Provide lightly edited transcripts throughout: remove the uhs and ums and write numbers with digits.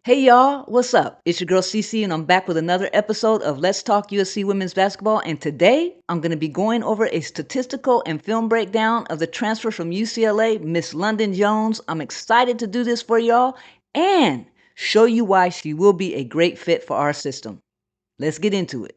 Hey y'all, what's up? It's your girl Cece, and I'm back with another episode of Let's Talk USC Women's Basketball. And today I'm going to be going over a statistical and film breakdown of the transfer from UCLA, Miss Londynn Jones. I'm excited to do this for y'all and show you why she will be a great fit for our system. Let's get into it.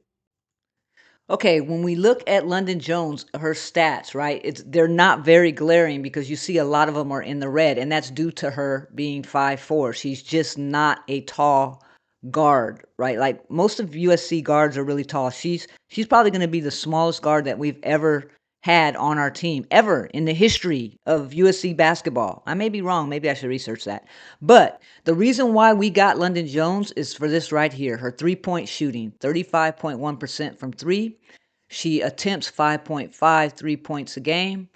Okay, when we look at Londynn Jones, her stats, right? They're not very glaring because you see a lot of them are in the red, and that's due to her being 5'4". She's just not a tall guard, right? Like most of USC guards are really tall. She's probably going to be the smallest guard that we've ever had on our team ever in the history of USC basketball. I may be wrong, maybe I should research that. But the reason why we got Londynn Jones is for this right here. Her three-point shooting, 35.1% from 3. She attempts 5.5 3 points a game.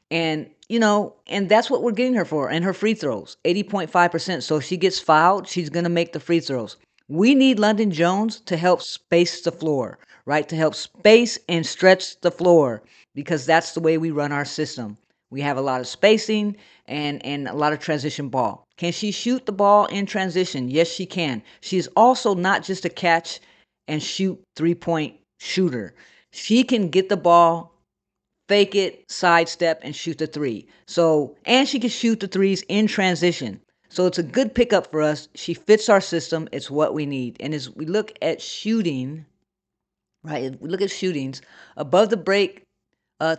And that's what we're getting her for. And her free throws, 80.5%. So if she gets fouled, she's going to make the free throws. We need Londynn Jones to help space the floor, right? To help space and stretch the floor because that's the way we run our system. We have a lot of spacing and a lot of transition ball. Can she shoot the ball in transition? Yes, she can. She's also not just a catch and shoot 3-point shooter. She can get the ball, fake it, sidestep, and shoot the three. And she can shoot the threes in transition. So it's a good pickup for us. She fits our system. It's what we need. And as we look at shooting, right? If we look at shootings above the break,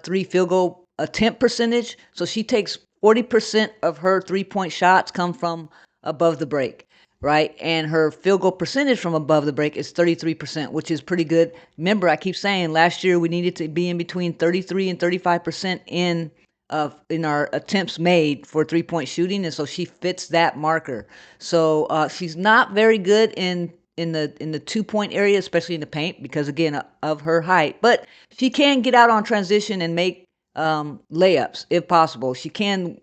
three field goal attempt percentage. So she takes 40% of her 3-point shots come from above the break, right? And her field goal percentage from above the break is 33%, which is pretty good. Remember, I keep saying last year we needed to be in between 33 and 35% in our attempts made for 3-point shooting, and so she fits that marker. So she's not very good in the 2-point area, especially in the paint, because again of her height. But she can get out on transition and make layups if possible. She can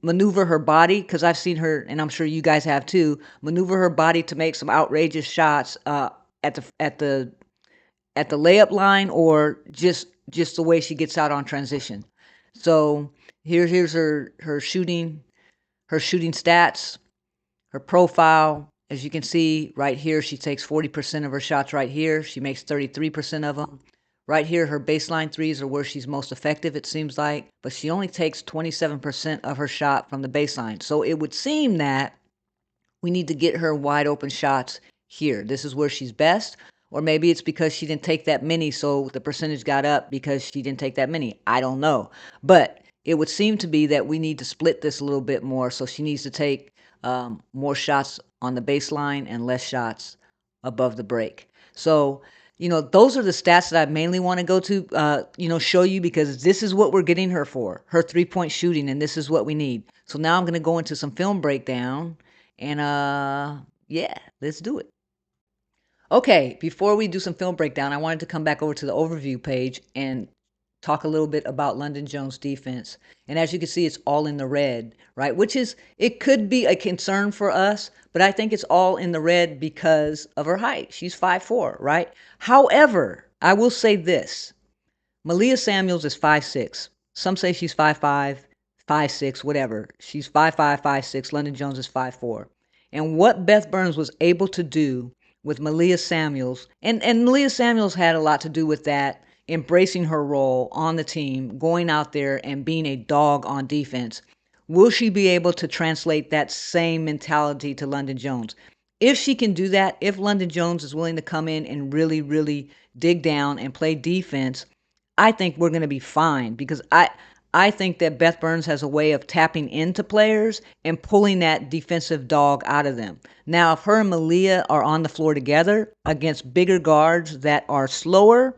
maneuver her body because I've seen her, and I'm sure you guys have too, maneuver her body to make some outrageous shots at the layup line or just the way she gets out on transition. So here's her shooting stats, her profile. As you can see right here, she takes 40% of her shots right here. She makes 33% of them. Right here, her baseline threes are where she's most effective, it seems like, but she only takes 27% of her shot from the baseline. So it would seem that we need to get her wide open shots here. This is where she's best. Or maybe it's because she didn't take that many, so the percentage got up because she didn't take that many. I don't know. But it would seem to be that we need to split this a little bit more. So she needs to take more shots on the baseline and less shots above the break. So, those are the stats that I mainly want to go to, show you because this is what we're getting her for, her 3-point shooting, and this is what we need. So now I'm going to go into some film breakdown and yeah, let's do it. Okay, before we do some film breakdown, I wanted to come back over to the overview page and talk a little bit about Londynn Jones' defense. And as you can see, it's all in the red, right? It could be a concern for us, but I think it's all in the red because of her height. She's 5'4", right? However, I will say this. Malia Samuels is 5'6". Some say she's 5'5", 5'6", whatever. She's 5'5", 5'6". Londynn Jones is 5'4". And what Beth Burns was able to do with Malia Samuels, and Malia Samuels had a lot to do with that, embracing her role on the team, going out there and being a dog on defense. Will she be able to translate that same mentality to Londynn Jones? If she can do that, if Londynn Jones is willing to come in and really, really dig down and play defense, I think we're going to be fine because I think that Beth Burns has a way of tapping into players and pulling that defensive dog out of them. Now, if her and Malia are on the floor together against bigger guards that are slower,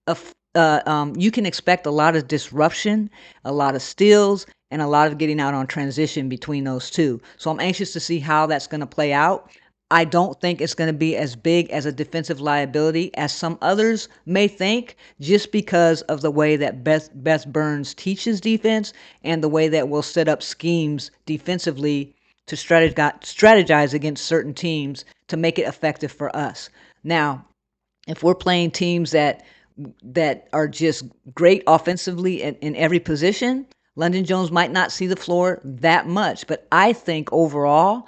you can expect a lot of disruption, a lot of steals, and a lot of getting out on transition between those two. So I'm anxious to see how that's going to play out. I don't think it's going to be as big as a defensive liability as some others may think, just because of the way that Beth Burns teaches defense and the way that we'll set up schemes defensively to strategize against certain teams to make it effective for us. Now, if we're playing teams that are just great offensively in every position, Londynn Jones might not see the floor that much. But I think overall,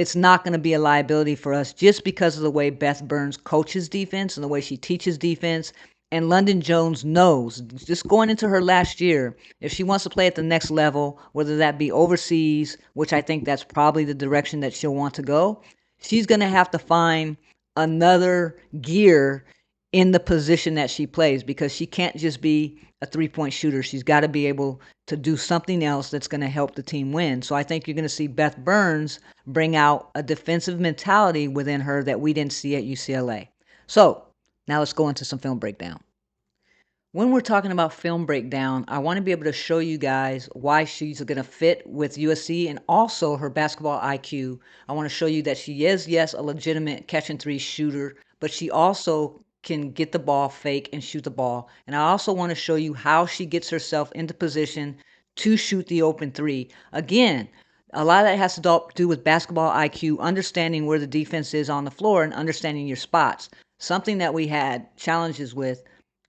it's not going to be a liability for us just because of the way Beth Burns coaches defense and the way she teaches defense. And Londyn Jones knows, just going into her last year, if she wants to play at the next level, whether that be overseas, which I think that's probably the direction that she'll want to go, she's going to have to find another gear in the position that she plays, because she can't just be a three-point shooter. She's got to be able to do something else that's going to help the team win. So I think you're going to see Beth Burns bring out a defensive mentality within her that we didn't see at UCLA. So now let's go into some film breakdown. When we're talking about film breakdown, I want to be able to show you guys why she's going to fit with USC and also her basketball IQ. I want to show you that she is, yes, a legitimate catch and three shooter, but she also can get the ball fake and shoot the ball. And I also want to show you how she gets herself into position to shoot the open three. Again, a lot of that has to do with basketball IQ, understanding where the defense is on the floor and understanding your spots. Something that we had challenges with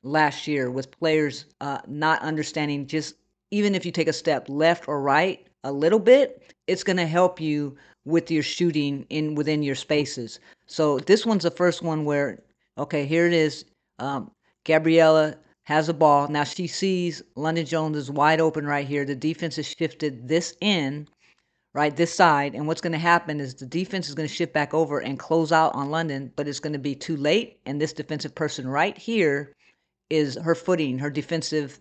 last year with players not understanding, just even if you take a step left or right a little bit, it's going to help you with your shooting within your spaces. So this one's the first one where, okay, here it is. Gabriella has a ball. Now she sees Londyn Jones is wide open right here. The defense has shifted this in, right, this side. And what's going to happen is the defense is going to shift back over and close out on Londyn, but it's going to be too late. And this defensive person right here is her footing, her defensive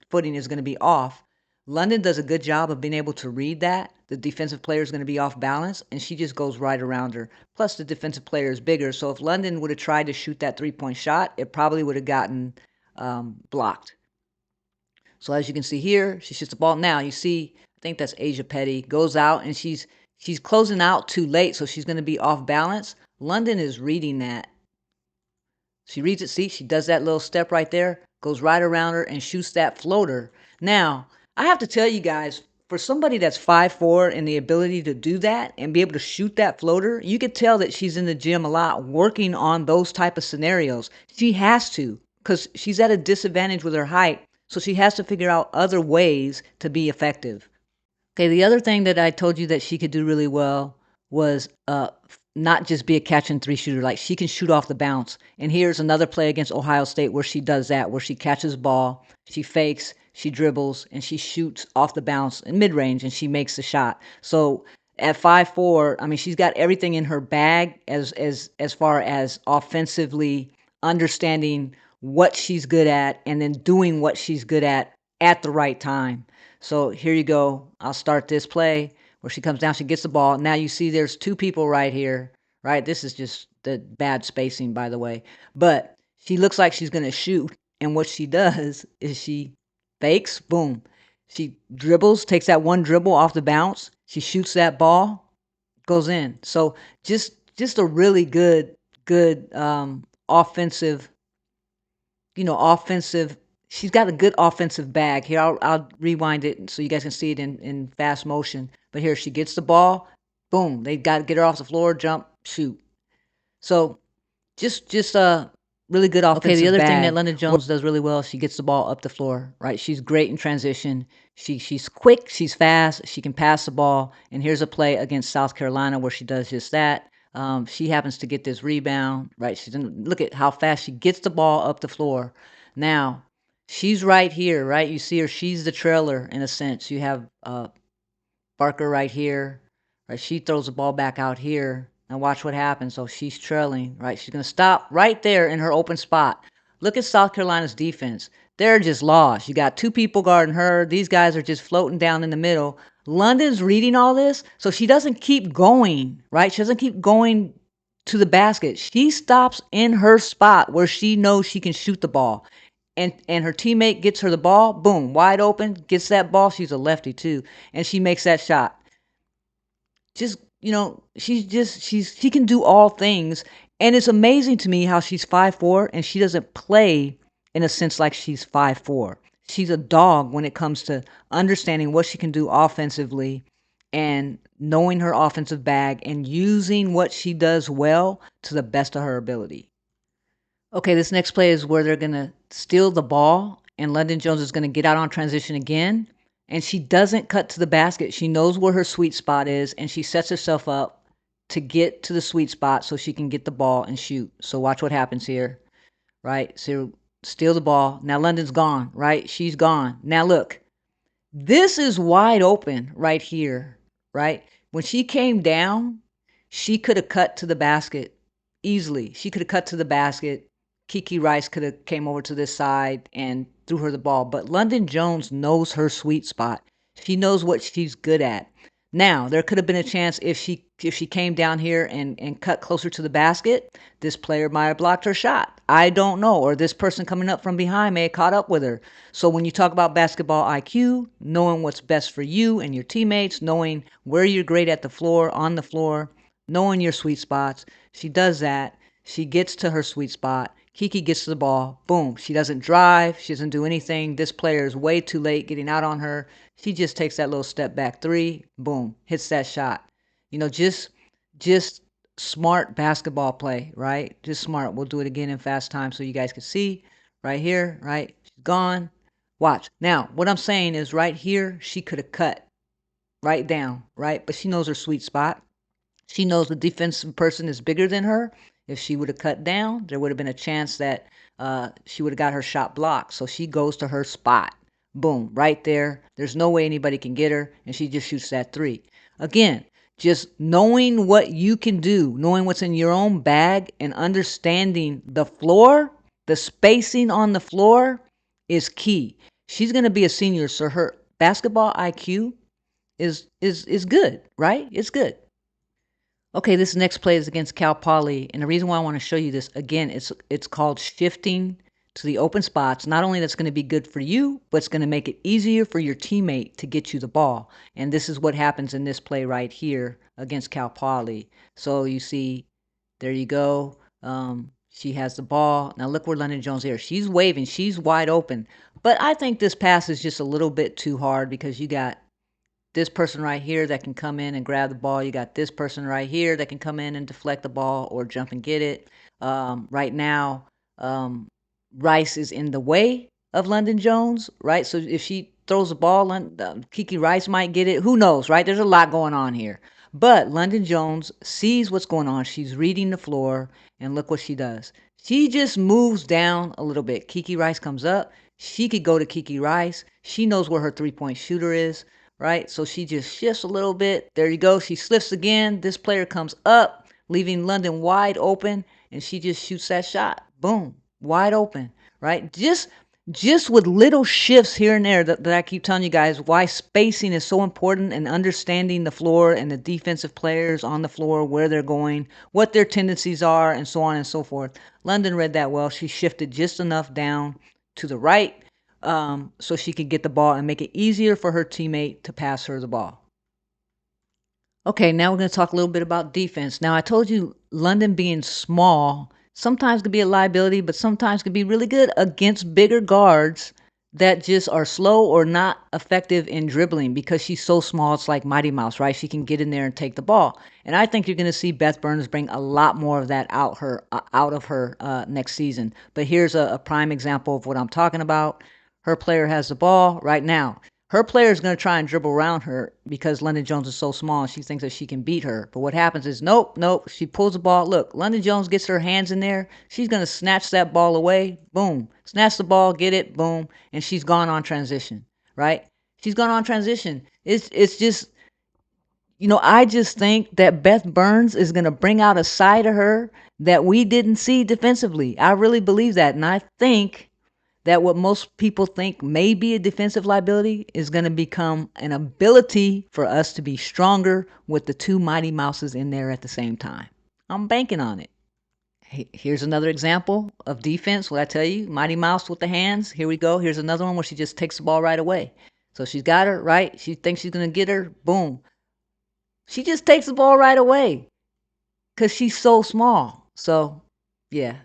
footing is going to be off. Londyn does a good job of being able to read that. The defensive player is going to be off balance, and she just goes right around her. Plus, the defensive player is bigger, so if Londyn would have tried to shoot that three-point shot, it probably would have gotten blocked. So as you can see here, she shoots the ball. Now, you see, I think that's Asia Petty, goes out, and she's closing out too late, so she's going to be off balance. Londyn is reading that. She reads it, see, she does that little step right there, goes right around her and shoots that floater. Now, I have to tell you guys, for somebody that's 5'4" and the ability to do that and be able to shoot that floater, you could tell that she's in the gym a lot working on those type of scenarios. She has to, because she's at a disadvantage with her height, so she has to figure out other ways to be effective. Okay, the other thing that I told you that she could do really well was not just be a catch and three shooter. Like, she can shoot off the bounce. And here's another play against Ohio State where she does that, where she catches the ball, she fakes, she dribbles, and she shoots off the bounce in mid-range, and she makes the shot. So at 5'4", I mean, she's got everything in her bag as far as offensively understanding what she's good at and then doing what she's good at the right time. So here you go. I'll start this play where she comes down, she gets the ball. Now you see there's two people right here, right? This is just the bad spacing, by the way. But she looks like she's going to shoot. And what she does is she fakes, boom. She dribbles, takes that one dribble off the bounce. She shoots that ball, goes in. So just a really good offensive, offensive. She's got a good offensive bag. Here, I'll rewind it so you guys can see it in fast motion. But here, she gets the ball. Boom. They got to get her off the floor, jump, shoot. So just a really good offensive bag. Okay, the other thing that Londyn Jones does really well, she gets the ball up the floor, right? She's great in transition. She's quick. She's fast. She can pass the ball. And here's a play against South Carolina where she does just that. She happens to get this rebound, right? Look at how fast she gets the ball up the floor. Now, she's right here, right? You see her. She's the trailer in a sense. You have Barker right here, right? She throws the ball back out here, and watch what happens. So she's trailing, right? She's going to stop right there in her open spot. Look at South Carolina's defense. They're just lost. You got two people guarding her. These guys are just floating down in the middle. London's reading all this, so she doesn't keep going, right? She doesn't keep going to the basket. She stops in her spot where she knows she can shoot the ball. And her teammate gets her the ball, boom, wide open, gets that ball. She's a lefty too, and she makes that shot. Just, she can do all things, and it's amazing to me how she's 5'4" and she doesn't play in a sense like she's 5'4". She's a dog when it comes to understanding what she can do offensively and knowing her offensive bag and using what she does well to the best of her ability. Okay, this next play is where they're going to steal the ball, and Londyn Jones is going to get out on transition again, and she doesn't cut to the basket. She knows where her sweet spot is, and she sets herself up to get to the sweet spot so she can get the ball and shoot. So watch what happens here, right? So steal the ball. Now Londyn's gone, right? She's gone. Now look, this is wide open right here, right? When she came down, she could have cut to the basket easily. She could have cut to the basket. Kiki Rice could have came over to this side and threw her the ball. But Londyn Jones knows her sweet spot. She knows what she's good at. Now, there could have been a chance if she came down here and cut closer to the basket, this player might have blocked her shot. I don't know. Or this person coming up from behind may have caught up with her. So when you talk about basketball IQ, knowing what's best for you and your teammates, knowing where you're great at the floor, on the floor, knowing your sweet spots, she does that. She gets to her sweet spot. Kiki gets to the ball. Boom. She doesn't drive. She doesn't do anything. This player is way too late getting out on her. She just takes that little step back three. Boom. Hits that shot. Just smart basketball play, right? Just smart. We'll do it again in fast time so you guys can see. Right here, right? She's gone. Watch. Now, what I'm saying is right here, she could have cut right down, right? But she knows her sweet spot. She knows the defensive person is bigger than her. If she would have cut down, there would have been a chance that she would have got her shot blocked. So she goes to her spot. Boom, right there. There's no way anybody can get her, and she just shoots that three. Again, just knowing what you can do, knowing what's in your own bag, and understanding the floor, the spacing on the floor is key. She's going to be a senior, so her basketball IQ is good, right? It's good. Okay, this next play is against Cal Poly, and the reason why I want to show you this again, it's called shifting to the open spots. Not only that's going to be good for you, but it's going to make it easier for your teammate to get you the ball. And this is what happens in this play right here against Cal Poly. So you see, there you go. She has the ball. Now look where Londyn Jones is. She's waving. She's wide open. But I think this pass is just a little bit too hard because you got this person right here that can come in and grab the ball. You got this person right here that can come in and deflect the ball or jump and get it. Right now, Rice is in the way of Londyn Jones, right? So if she throws the ball, Kiki Rice might get it. Who knows, right? There's a lot going on here. But Londyn Jones sees what's going on. She's reading the floor, and look what she does. She just moves down a little bit. Kiki Rice comes up. She could go to Kiki Rice. She knows where her three-point shooter is, right? So she just shifts a little bit. There you go. She slips again. This player comes up, leaving Londyn wide open, and she just shoots that shot. Boom, wide open, right? Just with little shifts here and there that I keep telling you guys why spacing is so important and understanding the floor and the defensive players on the floor, where they're going, what their tendencies are, and so on and so forth. Londyn read that well. She shifted just enough down to the right so she could get the ball and make it easier for her teammate to pass her the ball. Okay, now we're going to talk a little bit about defense. Now, I told you Londyn being small sometimes could be a liability, but sometimes could be really good against bigger guards that just are slow or not effective in dribbling because she's so small. It's like Mighty Mouse, right? She can get in there and take the ball. And I think you're going to see Beth Burns bring a lot more of that out of her next season. But here's a prime example of what I'm talking about. Her player has the ball right now. Her player is going to try and dribble around her because Londyn Jones is so small and she thinks that she can beat her. But what happens is, nope. She pulls the ball. Look, Londyn Jones gets her hands in there. She's going to snatch that ball away. Boom. Snatch the ball, get it, boom. And she's gone on transition, right? She's gone on transition. It's just, I just think that Beth Burns is going to bring out a side of her that we didn't see defensively. I really believe that. And I think that what most people think may be a defensive liability is going to become an ability for us to be stronger with the two Mighty Mouses in there at the same time. I'm banking on it. Here's another example of defense. What I tell you, Mighty Mouse with the hands. Here we go. Here's another one where she just takes the ball right away. So she's got her, right? She thinks she's going to get her. Boom. She just takes the ball right away because she's so small. So, yeah.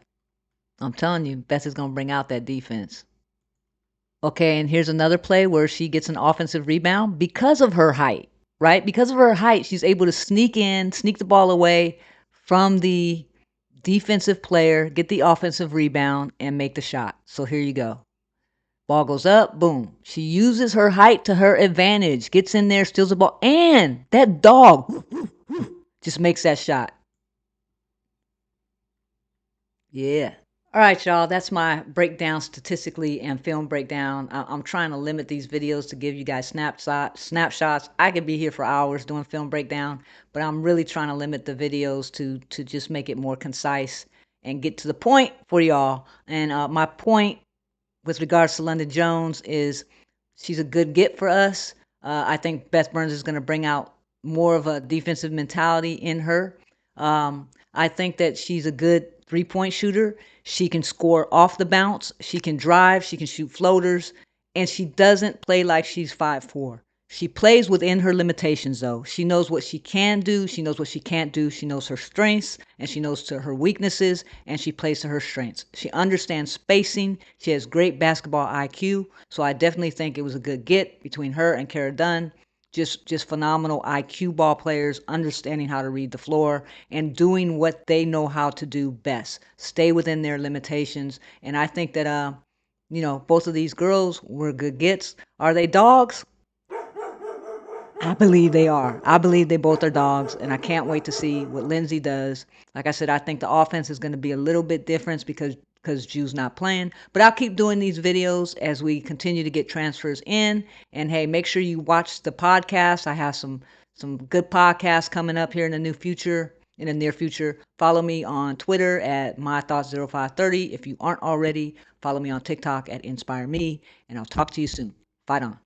I'm telling you, Beth is going to bring out that defense. Okay, and here's another play where she gets an offensive rebound because of her height, right? Because of her height, she's able to sneak the ball away from the defensive player, get the offensive rebound, and make the shot. So here you go. Ball goes up, boom. She uses her height to her advantage, gets in there, steals the ball, and that dog, Just makes that shot. Yeah. All right, y'all. That's my breakdown statistically and film breakdown. I'm trying to limit these videos to give you guys snapshots. I could be here for hours doing film breakdown, but I'm really trying to limit the videos to just make it more concise and get to the point for y'all. And my point with regards to Londyn Jones is she's a good get for us. I think Beth Burns is going to bring out more of a defensive mentality in her. I think that she's a good 3-point shooter. She can score off the bounce. She can drive. She can shoot floaters. And she doesn't play like she's 5'4". She plays within her limitations, though. She knows what she can do. She knows what she can't do. She knows her strengths and she knows to her weaknesses, and she plays to her strengths. She understands spacing. She has great basketball IQ. So I definitely think it was a good get between her and Kara Dunn. Just phenomenal IQ ball players, understanding how to read the floor and doing what they know how to do best. Stay within their limitations. And I think that both of these girls were good gets. Are they dogs? I believe they are. I believe they both are dogs, and I can't wait to see what Lindsay does. Like I said, I think the offense is going to be a little bit different because Ju's not playing. But I'll keep doing these videos as we continue to get transfers in. And hey, make sure you watch the podcast. I have some good podcasts coming up here in the near future. Follow me on Twitter at mythoughts0530. If you aren't already, follow me on TikTok at inspire me, and I'll talk to you soon. Fight on.